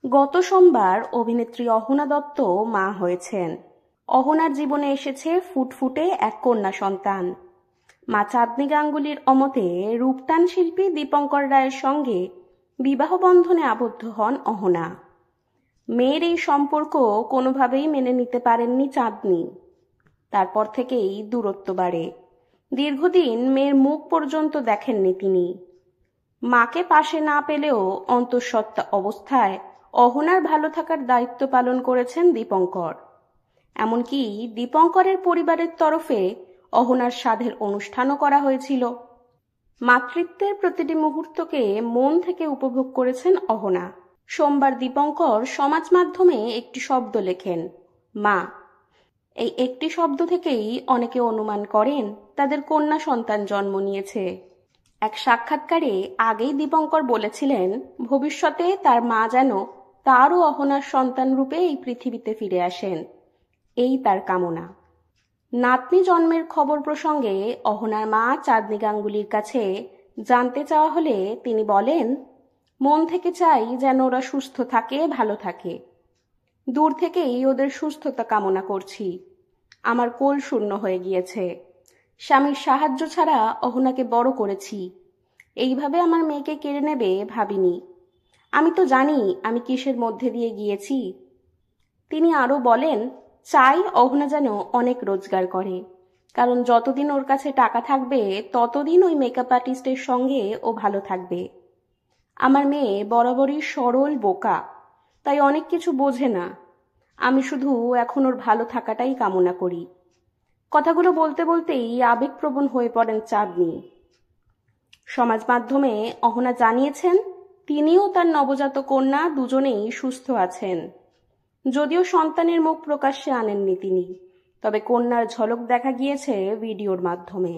গত সোমবার অভিনেত্রী অহনা দত্ত মা হয়েছেন। অহনার জীবনে এসেছে ফুটফুটে এক কন্যা সন্তান। মা চাঁদনী গাঙ্গুলির অমতে রূপটান শিল্পী দীপঙ্কর রায়ের সঙ্গে বিবাহ বন্ধনে আবদ্ধ হন অহনা। মেয়ের এই সম্পর্ক কোনোভাবেই মেনে নিতে পারেননি চাঁদনী। তারপর থেকেই দূরত্ব বাড়ে। দীর্ঘদিন মেয়ের মুখ পর্যন্ত দেখেননি তিনি। মাকে পাশে না পেলেও অন্তঃসত্ত্বা অবস্থায় অহনার ভালো থাকার দায়িত্ব পালন করেছেন দীপঙ্কর। এমনকি দীপঙ্করের পরিবারের তরফে অহনার সাধের অনুষ্ঠানও করা হয়েছিল। মাতৃত্বের প্রতিটি মুহূর্তকে মন থেকে উপভোগ করেছেন অহনা। সোমবার দীপঙ্কর সমাজ মাধ্যমে একটি শব্দ লেখেন, মা। এই একটি শব্দ থেকেই অনেকে অনুমান করেন তাদের কন্যা সন্তান জন্ম নিয়েছে। এক সাক্ষাৎকারে আগেই দীপঙ্কর বলেছিলেন ভবিষ্যতে তার মা যেন তারও অহনার সন্তান রূপে এই পৃথিবীতে ফিরে আসেন, এই তার কামনা। নাতনি জন্মের খবর প্রসঙ্গে অহনার মা চাঁদনী গাঙ্গুলির কাছে জানতে চাওয়া হলে তিনি বলেন, মন থেকে চাই যেন ওরা সুস্থ থাকে, ভালো থাকে। দূর থেকেই ওদের সুস্থতা কামনা করছি। আমার কোল শূন্য হয়ে গিয়েছে। স্বামীর সাহায্য ছাড়া অহনাকে বড় করেছি। এইভাবে আমার মেয়েকে কেড়ে নেবে ভাবিনি। আমি তো জানি আমি কিসের মধ্যে দিয়ে গিয়েছি। তিনি আরও বলেন, চাই অহনা যেন অনেক রোজগার করে, কারণ যতদিন ওর কাছে টাকা থাকবে ততদিন ওই মেকআপ আর্টিস্টের সঙ্গে ও ভালো থাকবে। আমার মেয়ে বরাবরই সরল বোকা, তাই অনেক কিছু বোঝে না। আমি শুধু এখন ওর ভালো থাকাটাই কামনা করি। কথাগুলো বলতে বলতেই আবেগপ্রবণ হয়ে পড়েন চাঁদনী। সমাজ মাধ্যমে অহনা জানিয়েছেন তিনিও তার নবজাত কন্যা দুজনেই সুস্থ আছেন। যদিও সন্তানের মুখ প্রকাশ্যে আনেননি তিনি, তবে কন্যার ঝলক দেখা গিয়েছে ভিডিওর মাধ্যমে।